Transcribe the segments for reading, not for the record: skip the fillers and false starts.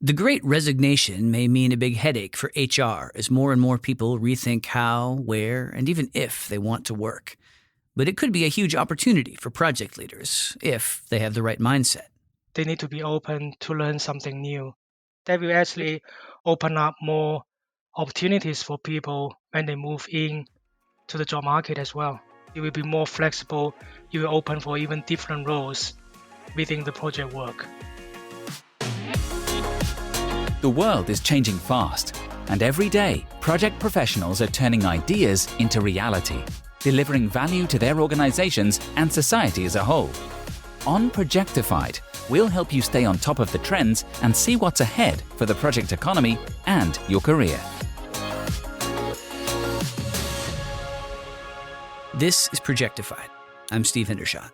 The Great Resignation may mean a big headache for HR as more and more people rethink how, where, and even if they want to work. But it could be a huge opportunity for project leaders if they have the right mindset. They need to be open to learn something new. That will actually open up more opportunities for people when they move in to the job market as well. You will be more flexible. You will open for even different roles within the project work. The world is changing fast, and every day, project professionals are turning ideas into reality, delivering value to their organizations and society as a whole. On Projectified, we'll help you stay on top of the trends and see what's ahead for the project economy and your career. This is Projectified. I'm Steve Hendershot.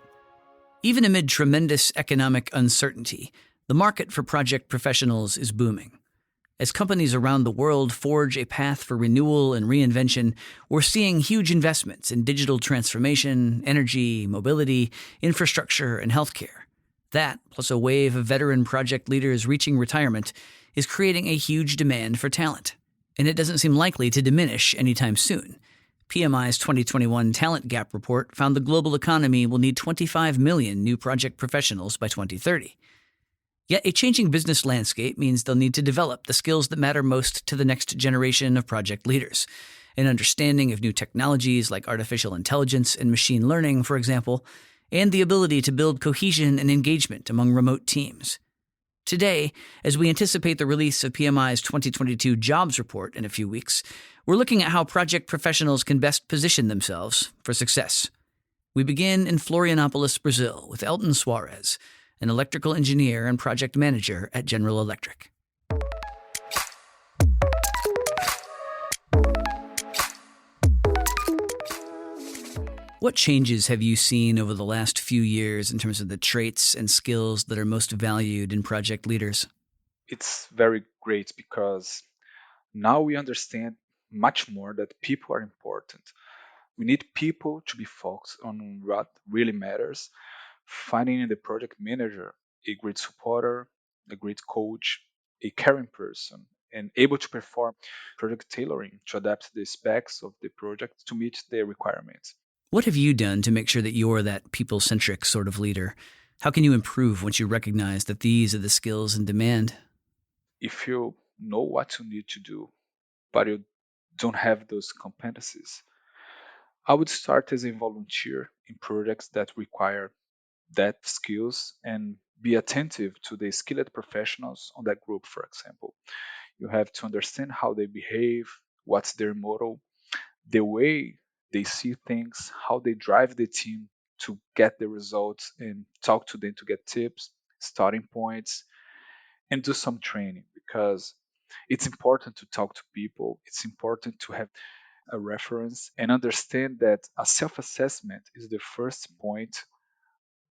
Even amid tremendous economic uncertainty, the market for project professionals is booming. As companies around the world forge a path for renewal and reinvention, we're seeing huge investments in digital transformation, energy, mobility, infrastructure, and healthcare. That, plus a wave of veteran project leaders reaching retirement, is creating a huge demand for talent. And it doesn't seem likely to diminish anytime soon. PMI's 2021 Talent Gap report found the global economy will need 25 million new project professionals by 2030. Yet a changing business landscape means they'll need to develop the skills that matter most to the next generation of project leaders. An understanding of new technologies like artificial intelligence and machine learning, for example, and the ability to build cohesion and engagement among remote teams. Today, as we anticipate the release of PMI's 2022 jobs report in a few weeks, we're looking at how project professionals can best position themselves for success. We begin in Florianópolis, Brazil, with Elton Soares, an electrical engineer and project manager at General Electric. What changes have you seen over the last few years in terms of the traits and skills that are most valued in project leaders? It's very great because now we understand much more that people are important. We need people to be focused on what really matters, finding in the project manager a great supporter, a great coach, a caring person, and able to perform project tailoring to adapt the specs of the project to meet their requirements. What have you done to make sure that you're that people-centric sort of leader? How can you improve once you recognize that these are the skills in demand? If you know what you need to do, but you don't have those competencies, I would start as a volunteer in projects that require that skills and be attentive to the skilled professionals on that group, for example. You have to understand how they behave, what's their motto, the way they see things, how they drive the team to get the results, and talk to them to get tips, starting points, and do some training because it's important to talk to people. It's important to have a reference and understand that a self assessment is the first point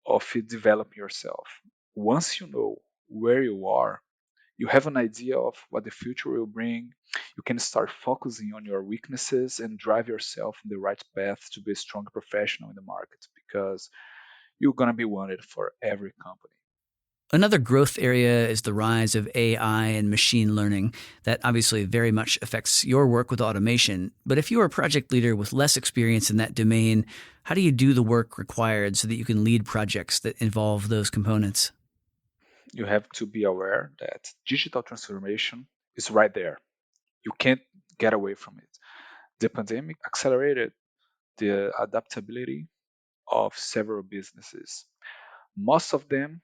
of developing yourself. Once you know where you are, you have an idea of what the future will bring. You can start focusing on your weaknesses and drive yourself in the right path to be a strong professional in the market because you're going to be wanted for every company. Another growth area is the rise of AI and machine learning. That obviously very much affects your work with automation. But if you're a project leader with less experience in that domain, how do you do the work required so that you can lead projects that involve those components? You have to be aware that digital transformation is right there. You can't get away from it. The pandemic accelerated the adaptability of several businesses. Most of them,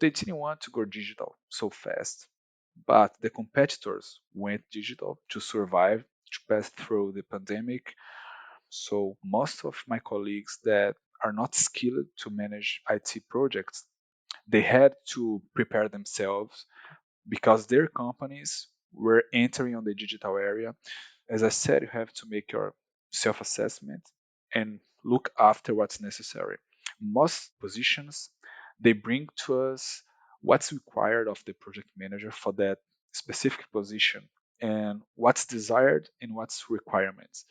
they didn't want to go digital so fast, but the competitors went digital to survive, to pass through the pandemic. So most of my colleagues that are not skilled to manage IT projects, they had to prepare themselves because their companies were entering on the digital area. As I said, you have to make your self assessment and look after what's necessary. Most positions, they bring to us what's required of the project manager for that specific position and what's desired and what's requirements.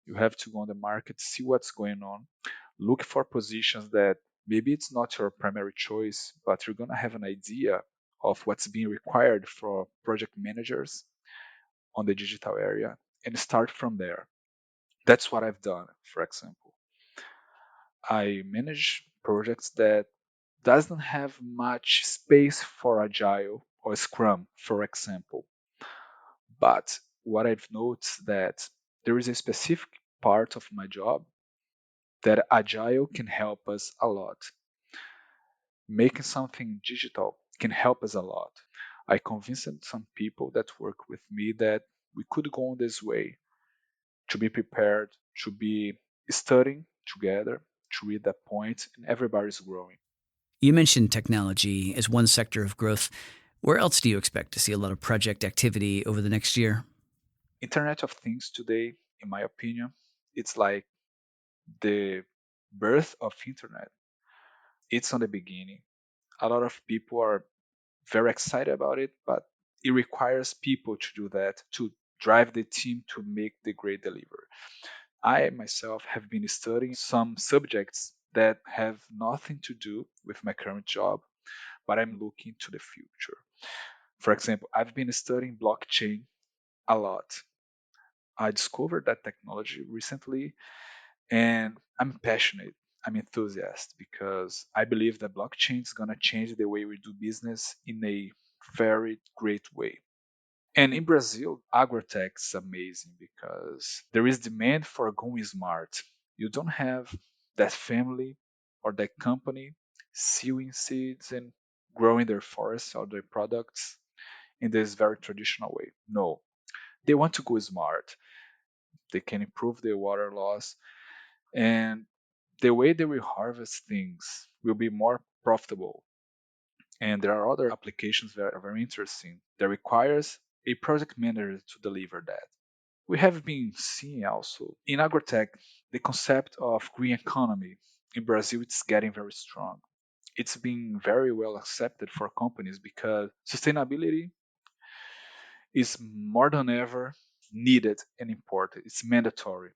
You have to go on the market, see what's going on, look for positions that maybe it's not your primary choice, but you're going to have an idea of what's being required for project managers on the digital area and start from there. That's what I've done. For example, I manage projects that doesn't have much space for agile or scrum, for example. But what I've noticed that there is a specific part of my job that agile can help us a lot. Making something digital can help us a lot. I convinced some people that work with me that we could go on this way, to be prepared, to be studying together, to read that point, and everybody's growing. You mentioned technology as one sector of growth. Where else do you expect to see a lot of project activity over the next year? Internet of Things today, in my opinion, it's like the birth of internet. It's on the beginning. A lot of people are very excited about it, but it requires people to do that, to drive the team to make the great delivery. I myself have been studying some subjects that have nothing to do with my current job, but I'm looking to the future. For example, I've been studying blockchain a lot. I discovered that technology recently and I'm passionate. I'm enthusiastic because I believe that blockchain is going to change the way we do business in a very great way. And in Brazil, agrotech is amazing because there is demand for going smart. You don't have that family or that company sewing seeds and growing their forests or their products in this very traditional way. No, they want to go smart. They can improve their water loss, and the way they will harvest things will be more profitable. And there are other applications that are very interesting that requires a project manager to deliver that. We have been seeing also in agrotech the concept of green economy. In Brazil, it's getting very strong. It's being very well accepted for companies because sustainability is more than ever needed and important. It's mandatory.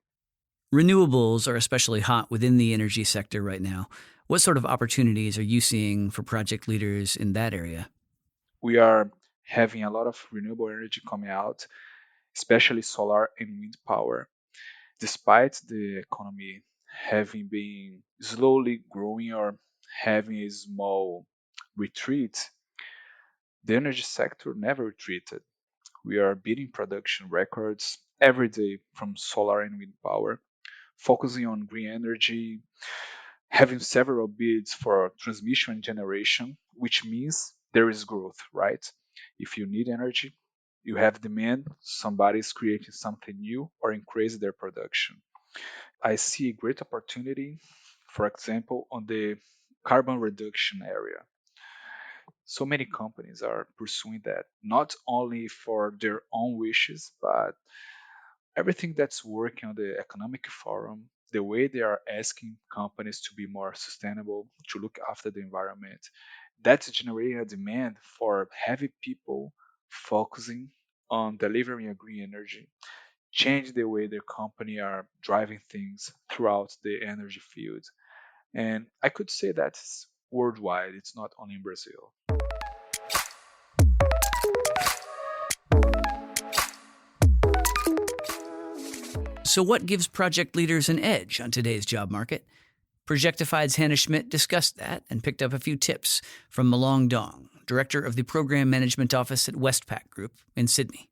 Renewables are especially hot within the energy sector right now. What sort of opportunities are you seeing for project leaders in that area? We are having a lot of renewable energy coming out, especially solar and wind power. Despite the economy having been slowly growing or having a small retreat, the energy sector never retreated. We are beating production records every day from solar and wind power, focusing on green energy, having several bids for transmission and generation, which means there is growth, right? If you need energy, you have demand, somebody is creating something new or increase their production. I see a great opportunity, for example, on the carbon reduction area. So many companies are pursuing that, not only for their own wishes, but everything that's working on the economic forum, the way they are asking companies to be more sustainable, to look after the environment, that's generating a demand for heavy people focusing on delivering a green energy, change the way their company are driving things throughout the energy field. And I could say that's worldwide, it's not only in Brazil. So, what gives project leaders an edge on today's job market? Projectified's Hannah Schmidt discussed that and picked up a few tips from Malong Dong, director of the Program Management Office at Westpac Group in Sydney.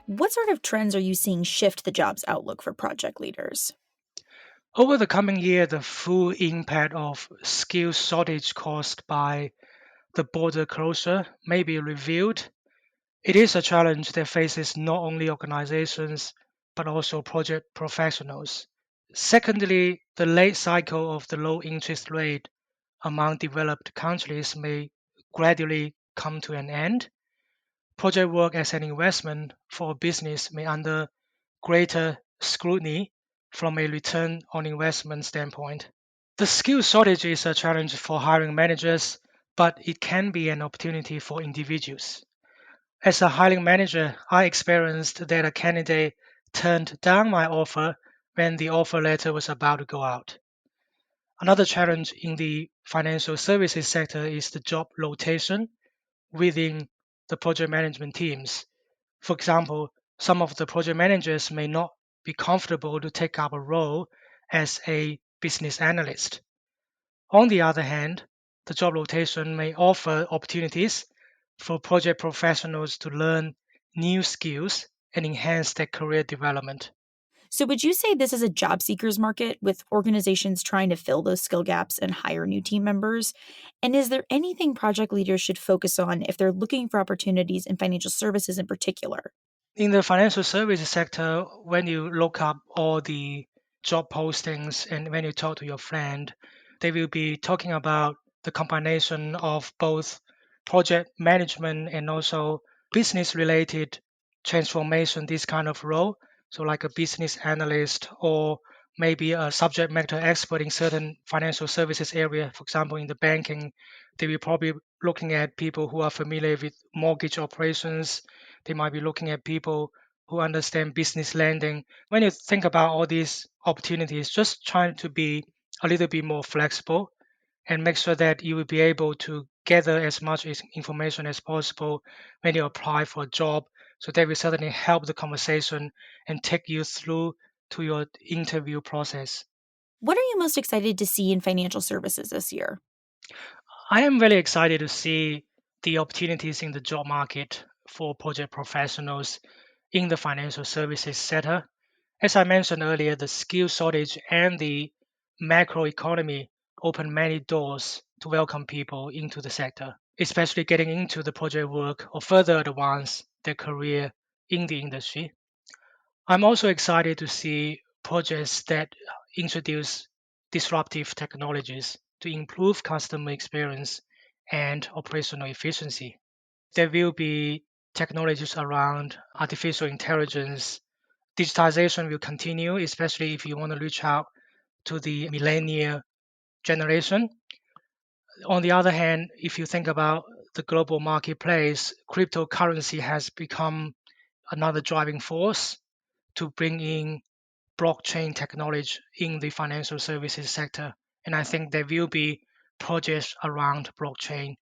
What sort of trends are you seeing shift the jobs outlook for project leaders? Over the coming year, the full impact of skill shortage caused by the border closure may be revealed. It is a challenge that faces not only organizations but also project professionals. Secondly, the late cycle of the low interest rate among developed countries may gradually come to an end. Project work as an investment for a business may under greater scrutiny from a return on investment standpoint. The skill shortage is a challenge for hiring managers, but it can be an opportunity for individuals. As a hiring manager, I experienced that a candidate turned down my offer when the offer letter was about to go out. Another challenge in the financial services sector is the job rotation within the project management teams. For example, some of the project managers may not be comfortable to take up a role as a business analyst. On the other hand, the job rotation may offer opportunities for project professionals to learn new skills and enhance their career development. So would you say this is a job seekers market with organizations trying to fill those skill gaps and hire new team members? And is there anything project leaders should focus on if they're looking for opportunities in financial services in particular? In the financial services sector, when you look up all the job postings and when you talk to your friend, they will be talking about the combination of both project management and also business related transformation, this kind of role. So, like a business analyst or maybe a subject matter expert in certain financial services area. For example, in the banking, they will probably looking at people who are familiar with mortgage operations. They might be looking at people who understand business lending. When you think about all these opportunities, just trying to be a little bit more flexible and make sure that you will be able to gather as much information as possible when you apply for a job. So that will certainly help the conversation and take you through to your interview process. What are you most excited to see in financial services this year? I am very excited to see the opportunities in the job market for project professionals in the financial services sector. As I mentioned earlier, the skill shortage and the macroeconomy open many doors to welcome people into the sector, especially getting into the project work or further advance their career in the industry. I'm also excited to see projects that introduce disruptive technologies to improve customer experience and operational efficiency. There will be technologies around artificial intelligence. Digitization will continue, especially if you want to reach out to the millennial generation. On the other hand, if you think about the global marketplace, cryptocurrency has become another driving force to bring in blockchain technology in the financial services sector. And I think there will be projects around blockchain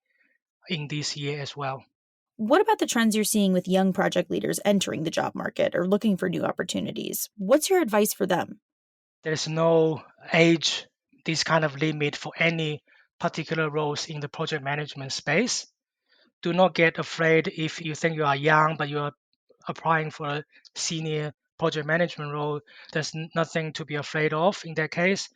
in this year as well. What about the trends you're seeing with young project leaders entering the job market or looking for new opportunities? What's your advice for them? There's no age, this kind of limit for any particular roles in the project management space. Do not get afraid if you think you are young, but you are applying for a senior project management role. There's nothing to be afraid of in that case.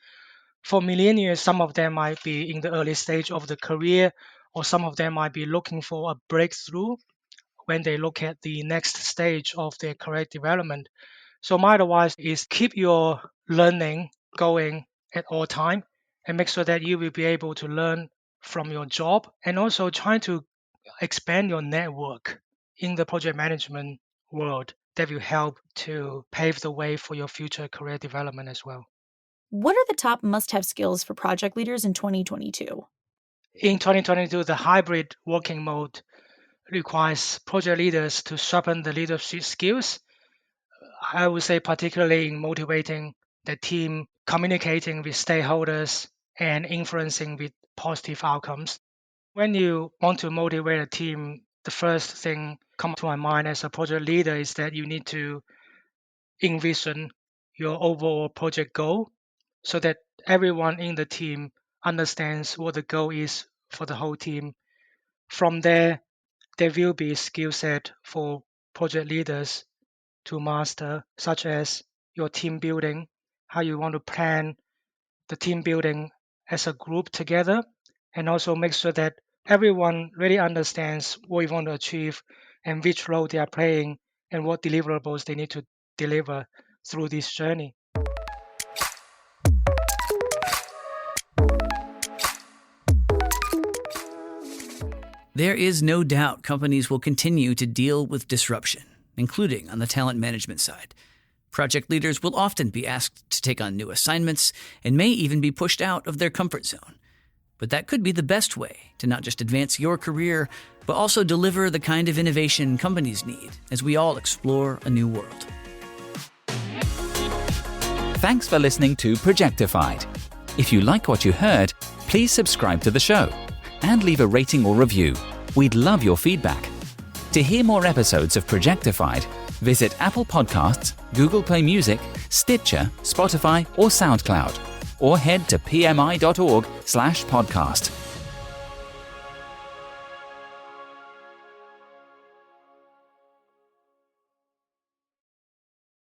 For millennials, some of them might be in the early stage of the career, or some of them might be looking for a breakthrough when they look at the next stage of their career development. So my advice is keep your learning going at all time and make sure that you will be able to learn from your job and also try to expand your network in the project management world. That will help to pave the way for your future career development as well. What are the top must-have skills for project leaders in 2022? In 2022, the hybrid working mode requires project leaders to sharpen the leadership skills. I would say particularly in motivating the team, communicating with stakeholders, and influencing with positive outcomes. When you want to motivate a team, the first thing come to my mind as a project leader is that you need to envision your overall project goal so that everyone in the team understands what the goal is for the whole team. From there will be skill set for project leaders to master, such as your team building, how you want to plan the team building as a group together, and also make sure that everyone really understands what you want to achieve and which role they are playing and what deliverables they need to deliver through this journey. There is no doubt companies will continue to deal with disruption, including on the talent management side. Project leaders will often be asked to take on new assignments and may even be pushed out of their comfort zone. But that could be the best way to not just advance your career, but also deliver the kind of innovation companies need as we all explore a new world. Thanks for listening to Projectified. If you like what you heard, please subscribe to the show and leave a rating or review. We'd love your feedback. To hear more episodes of Projectified, visit Apple Podcasts, Google Play Music, Stitcher, Spotify, or SoundCloud, or head to pmi.org/podcast.